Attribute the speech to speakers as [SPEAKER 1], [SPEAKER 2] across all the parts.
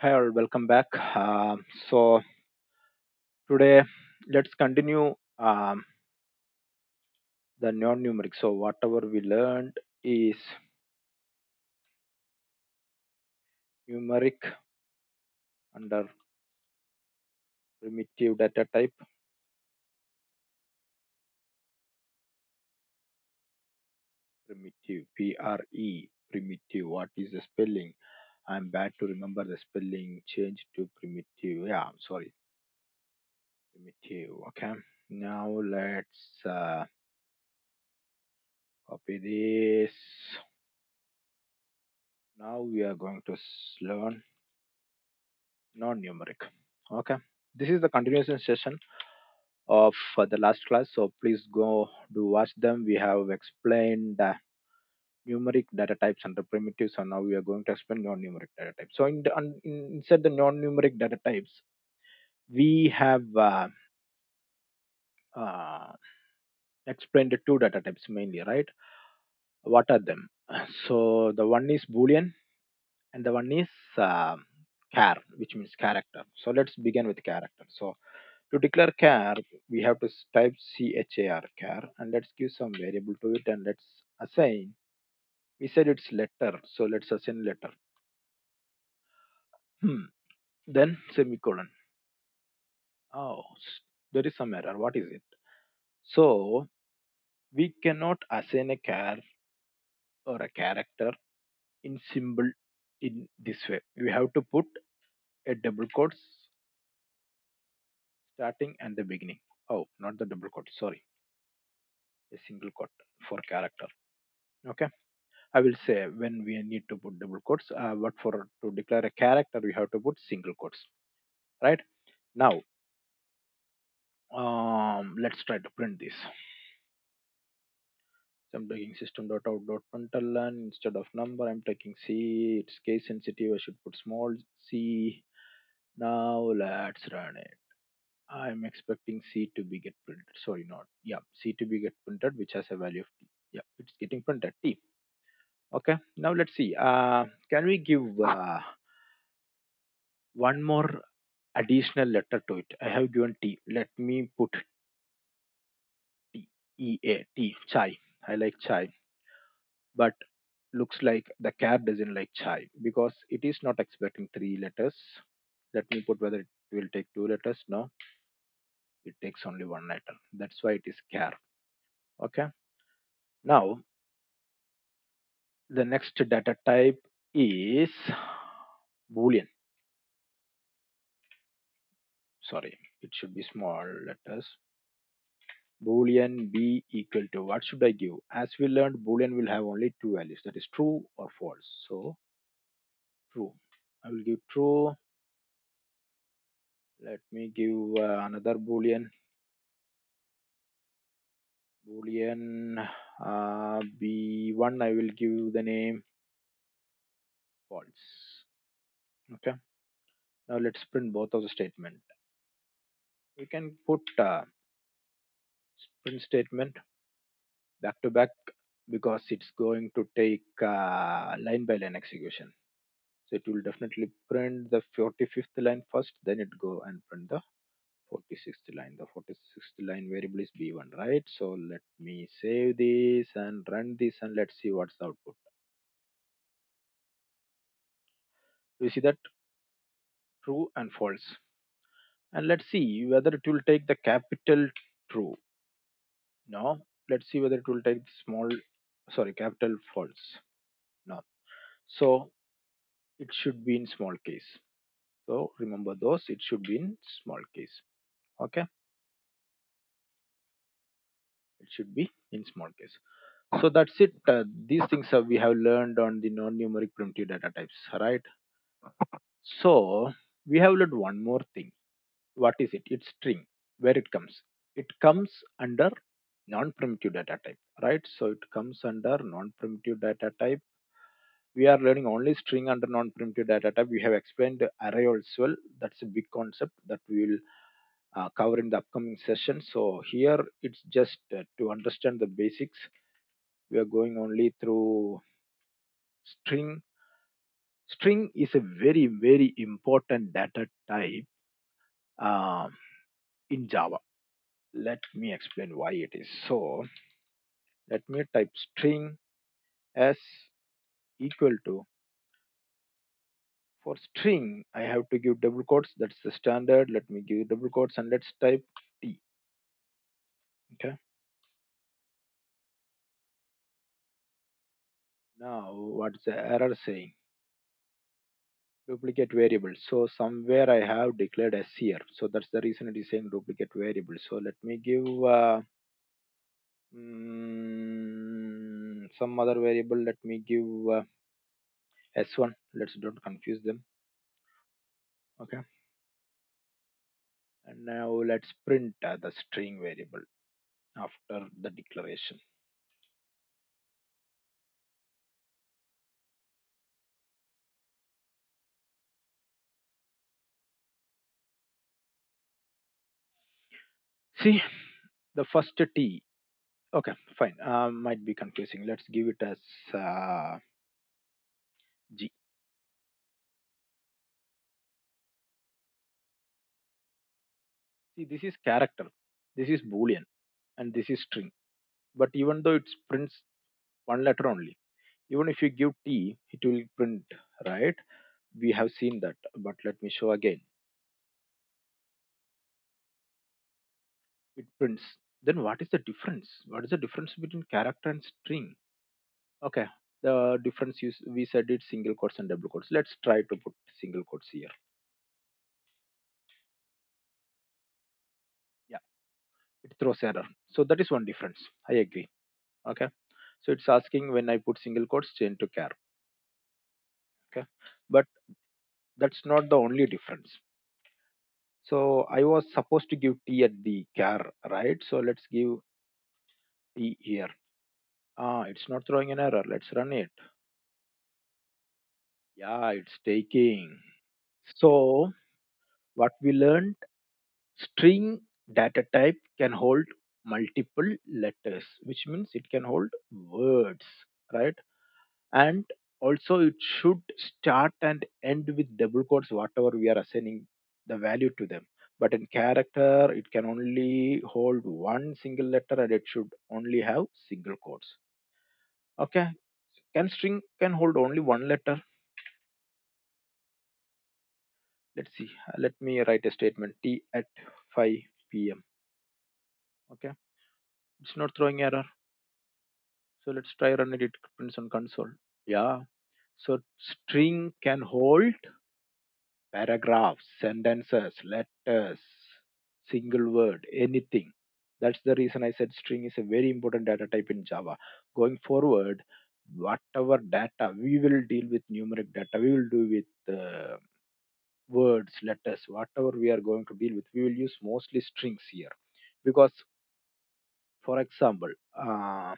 [SPEAKER 1] Hi all, welcome back. So today let's continue the non-numeric. So whatever we learned is numeric under primitive data type, primitive, P-R-E, primitive. What is the spelling? I'm bad to remember the spelling. Change to primitive. Yeah, I'm sorry, primitive. Okay. Now let's copy this. Now we are going to learn non-numeric. Okay. This is the continuation session of the last class, so please go do watch them. We have explained numeric data types under primitives, so now we are going to explain non-numeric data types. So inside the non-numeric data types we have uh, explained the two data types mainly, right? What are them? So the one is boolean and the one is uh, char, which means character. So let's begin with character. So to declare char, we have to type char and let's give some variable to it and let's assign. We said it's letter, so let's assign letter. Then semicolon. Oh, there is some error. What is it? So we cannot assign a char or a character in symbol in this way. We have to put a double quotes starting and the beginning. Oh, not the double quote. Sorry, a single quote for character. Okay. I will say when we need to put double quotes, but for to declare a character, we have to put single quotes, right? Now, let's try to print this. So I'm taking system.out.println instead of number. I'm taking C. It's case sensitive. I should put small c. Now let's run it. I'm expecting C to be get printed. Sorry, not yeah, C to be get printed, which has a value of T. Yeah, it's getting printed T. Okay. Now let's see. Can we give one more additional letter to it? I have given T. Let me put T. E A T. Chai. I like chai, but looks like the cat doesn't like chai because it is not expecting three letters. Let me put whether it will take two letters. No, it takes only one letter. That's why it is car. Okay. Now the next data type is boolean. Sorry, it should be small letters. Boolean b equal to what should I give? As we learned, boolean will have only two values, that is true or false. So true. I will give true. Let me give another boolean b1. I will give the name false. Okay. Now let's print both of the statement. We can put print statement back to back because it's going to take line by line execution. So it will definitely print the 45th line first, then it go and print the 46th line. The 46th line variable is b1, right? So let me save this and run this and let's see what's the output. You see that true and false. And let's see whether it will take the capital true. No. Let's see whether it will take small, sorry, capital false. No. So it should be in small case. So remember those, it should be in small case. Okay, it should be in small case. So that's it. These things we have learned on the non-numeric primitive data types, right? So we have learned one more thing. What is it? It's string. Where it comes? It comes under non-primitive data type, right? So it comes under non-primitive data type. We are learning only string under non-primitive data type. We have explained the array as well. That's a big concept that we will cover in the upcoming session. So here it's just to understand the basics. We are going only through string String is a very, very important data type um, in Java. Let me explain why it is. So let me type string s equal to, for string I have to give double quotes. That's the standard. Let me give double quotes and let's type t. Okay. Now what's the error saying? Duplicate variable. So somewhere I have declared s here. So that's the reason it is saying duplicate variable. So let me give some other variable. Let me give s1. Let's don't confuse them. Okay. And now let's print the string variable after the declaration. See the first t. Okay, fine. Might be confusing. Let's give it as g. See, this is character, this is boolean, and this is string. But even though it prints one letter only, even if you give t, it will print, right? We have seen that, but let me show again. It prints. Then what is the difference? What is the difference between character and string? Okay, the difference is we said it's single quotes and double quotes. Let's try to put single quotes here. Yeah, it throws error. So that is one difference. I agree. Okay. So it's asking when I put single quotes change to char. Okay. But that's not the only difference. So I was supposed to give t at the char, right? So let's give t here. It's not throwing an error. Let's run it. Yeah, it's taking. So what we learned, string data type can hold multiple letters, which means it can hold words, right? And also it should start and end with double quotes whatever we are assigning the value to them. But in character it can only hold one single letter and it should only have single quotes. Okay. Can string can hold only one letter? Let's see. Let me write a statement t at 5 p.m. Okay. It's not throwing error. So let's try running it. Prints on console. Yeah. So string can hold paragraphs, sentences, letters, single word, anything. That's the reason I said string is a very important data type in Java. Going forward, whatever data we will deal with numeric data, we will do with words, letters, whatever we are going to deal with, we will use mostly strings here. Because, for example, let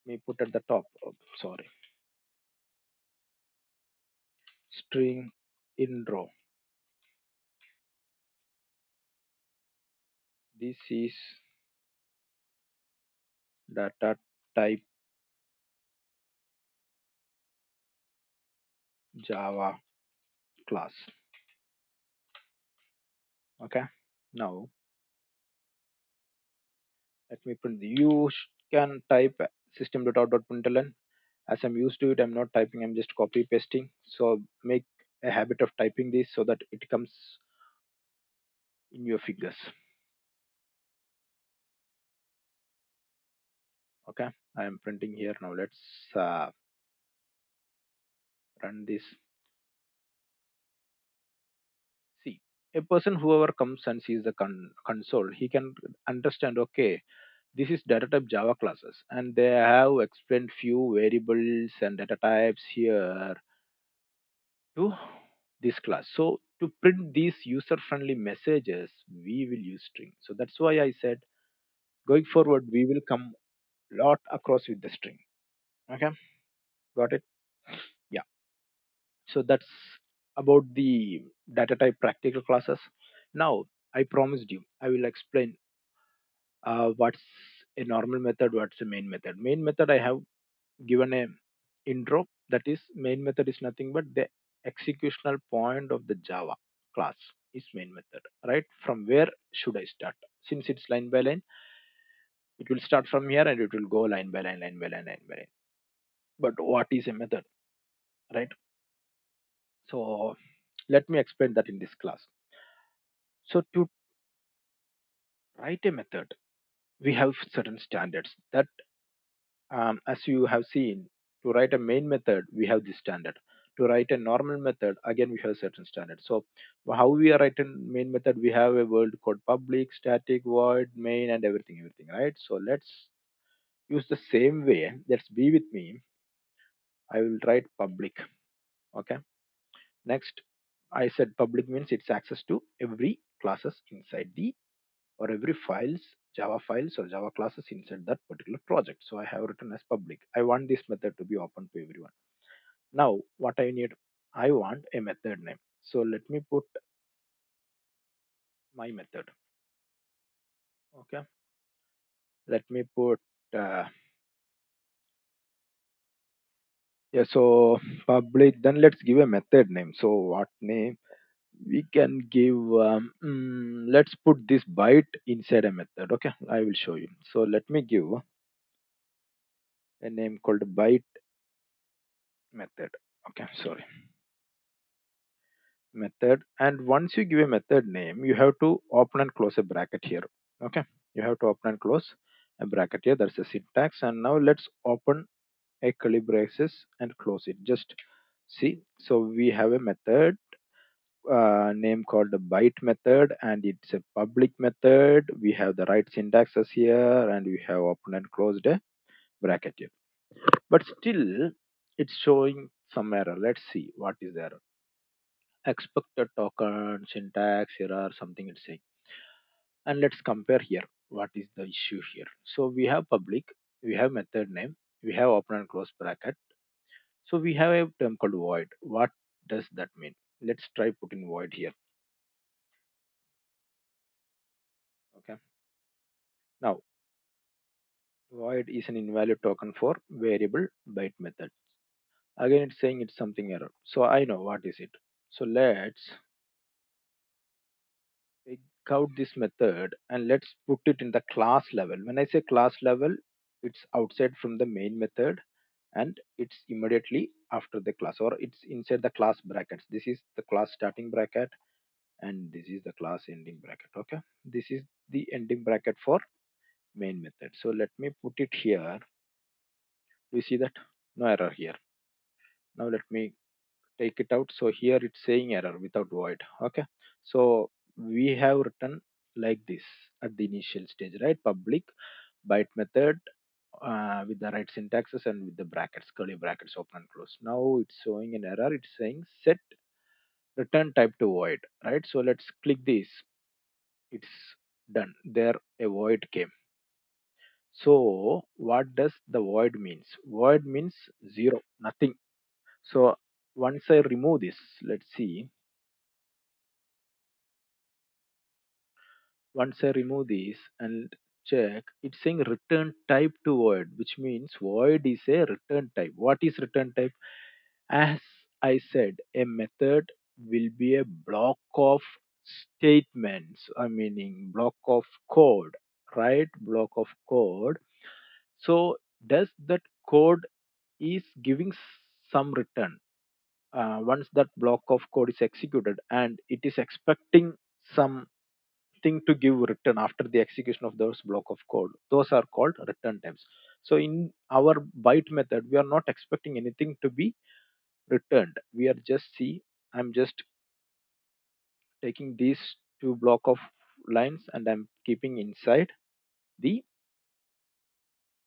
[SPEAKER 1] me put at the top. Oh, sorry, string in row. This is data type Java class. Okay. Now let me print. You can type system.out.println. As I'm used to it, I'm not typing. I'm just copy pasting. So make a habit of typing this so that it comes in your fingers. Okay. I am printing here now. Let's run this. See, a person whoever comes and sees the console, he can understand. Okay, this is data type Java classes, and they have explained few variables and data types here to this class. So to print these user-friendly messages, we will use string. So that's why I said going forward we will come lot across with the string. Okay, got it? Yeah. So that's about the data type practical classes. Now I promised you I will explain what's a normal method, what's a main method. Main method I have given a intro. That is, main method is nothing but the executional point of the Java class is main method, right? From where should I start? Since it's line by line, it will start from here and it will go line by line, line by line, line by line. But what is a method, right? So let me explain that in this class. So to write a method, we have certain standards that, as you have seen, to write a main method, we have this standard. To write a normal method, again, we have certain standard. So how we are writing main method, we have a word called public, static, void, main, and everything, right? So let's use the same way. Let's be with me. I will write public. Okay. Next, I said public means it's access to every classes inside the, or every files, Java files or Java classes inside that particular project. So I have written as public. I want this method to be open to everyone. Now, what I need, I want a method name. So let me put my method. Okay. Let me put, yeah, so public. Then let's give a method name. So what name we can give? Let's put this byte inside a method. Okay, I will show you. So let me give a name called byte method. Okay, sorry, method. And once you give a method name, you have to open and close a bracket here. Okay, you have to open and close a bracket here. That's a syntax. And now let's open a curly braces and close it. Just see. So we have a method name called the byte method, and it's a public method. We have the right syntaxes here, and we have open and closed a bracket here. But still, it's showing some error. Let's see what is the error. Expected token, syntax error, something it's saying. And let's compare here. What is the issue here? So we have public, we have method name, we have open and close bracket. So we have a term called void. What does that mean? Let's try putting void here. Okay. Now void is an invalid token for variable byte method. Again, it's saying it's something error. So I know what is it. So let's take out this method and let's put it in the class level. When I say class level, it's outside from the main method and it's immediately after the class, or it's inside the class brackets. This is the class starting bracket and this is the class ending bracket. Okay, this is the ending bracket for main method. So let me put it here. Do you see that? No error here. Now let me take it out. So here it's saying error without void. Okay, so we have written like this at the initial stage, right? Public byte method with the right syntaxes and with the brackets, curly brackets, open and close. Now it's showing an error. It's saying set return type to void, right? So let's click this. It's done. There a void came. So what does the void means? Void means zero, nothing. So once I remove this, let's see. Once I remove this and check, it's saying return type to void, which means void is a return type. What is return type? As I said, a method will be a block of statements, I meaning block of code, right? Block of code. So does that code is giving some return once that block of code is executed and it is expecting some thing to give return after the execution of those block of code, those are called return types. So in our byte method we are not expecting anything to be returned. We are just see, I'm just taking these two block of lines and I'm keeping inside the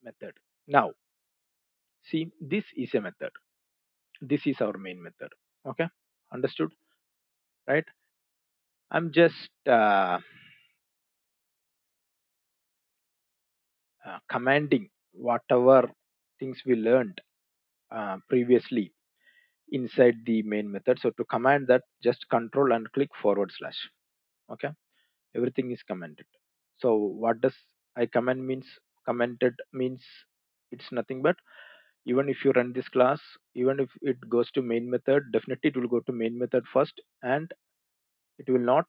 [SPEAKER 1] method. Now see, this is a method, this is our main method. Okay, understood, right? I'm just commanding whatever things we learned previously inside the main method. So to command that, just control and click forward slash. Okay, everything is commanded. So what does I command means? Commented means it's nothing but Even if you run this class, even if it goes to main method, definitely it will go to main method first, and it will not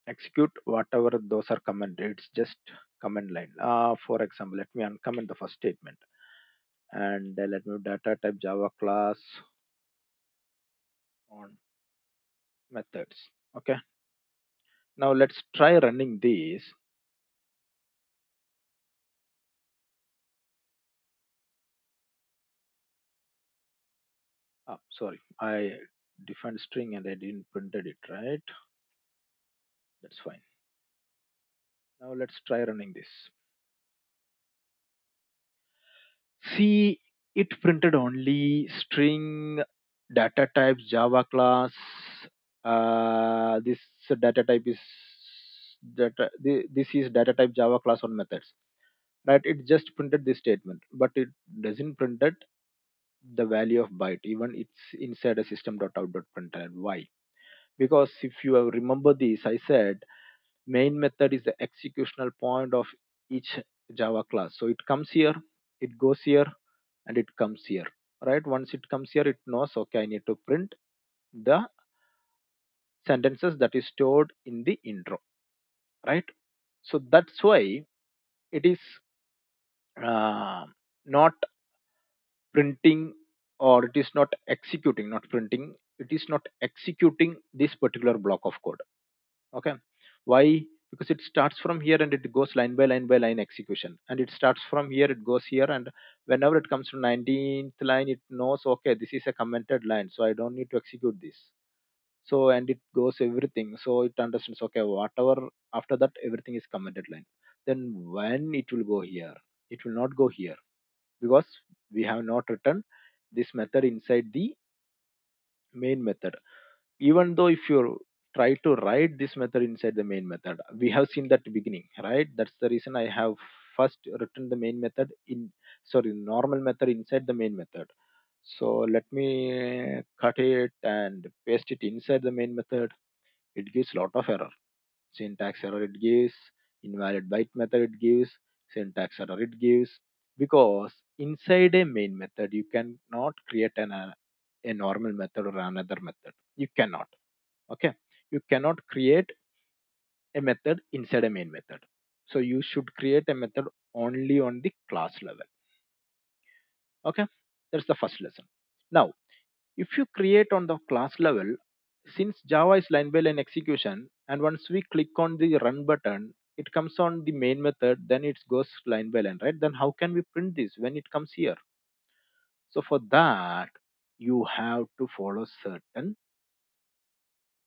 [SPEAKER 1] execute whatever those are commanded. It's just command line. For example, let me uncomment the first statement, and let me data type Java class on methods. Okay, now let's try running this. Sorry, I defined string and I didn't printed it, right? That's fine. Now let's try running this. See, it printed only string data types Java class. This data type is this is data type Java class on methods, right? It just printed this statement, but it doesn't printed the value of byte. Even it's inside a system.out.println. Why? Because if you have remember this, I said main method is the executional point of each Java class. So it comes here, it goes here, and it comes here, right? Once it comes here, it knows, okay, I need to print the sentences that is stored in the intro, right? So that's why it is not printing, or it is not executing, not printing, it is not executing this particular block of code. Okay, why? Because it starts from here and it goes line by line execution, and it starts from here, it goes here, and whenever it comes to 19th line, it knows, okay, this is a commented line, so I don't need to execute this. So and it goes everything, so it understands, okay, whatever after that, everything is commented line. Then when it will go here, it will not go here, because we have not written this method inside the main method. Even though if you try to write this method inside the main method, we have seen that beginning, right? That's the reason I have first written the main method in, sorry, normal method inside the main method. So let me cut it and paste it inside the main method. It gives lot of error. Syntax error it gives, invalid byte method it gives, syntax error it gives, because inside a main method you cannot create a normal method or another method. You cannot. Okay, you cannot create a method inside a main method. So you should create a method only on the class level. Okay, that's the first lesson. Now if you create on the class level, since Java is line by line execution, and once we click on the run button, it comes on the main method, then it goes line by line, right? Then how can we print this when it comes here? So for that, you have to follow certain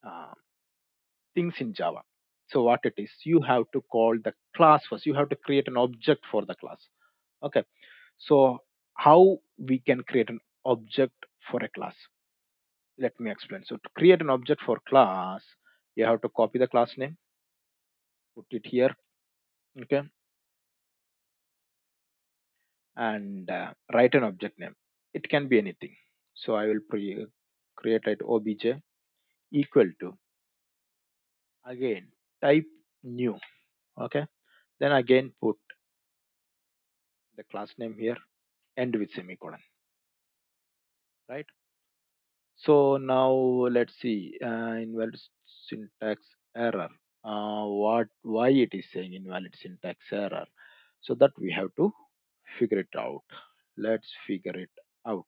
[SPEAKER 1] uh, things in Java. So what it is, you have to call the class first. You have to create an object for the class. Okay. So how we can create an object for a class? Let me explain. So to create an object for class, you have to copy the class name, put it here, okay, and write an object name. It can be anything. So I will create it obj equal to, again, type new, okay. Then again put the class name here, end with semicolon, right? So now let's see, invalid syntax error. What? Why it is saying invalid syntax error? So that we have to figure it out. Let's figure it out.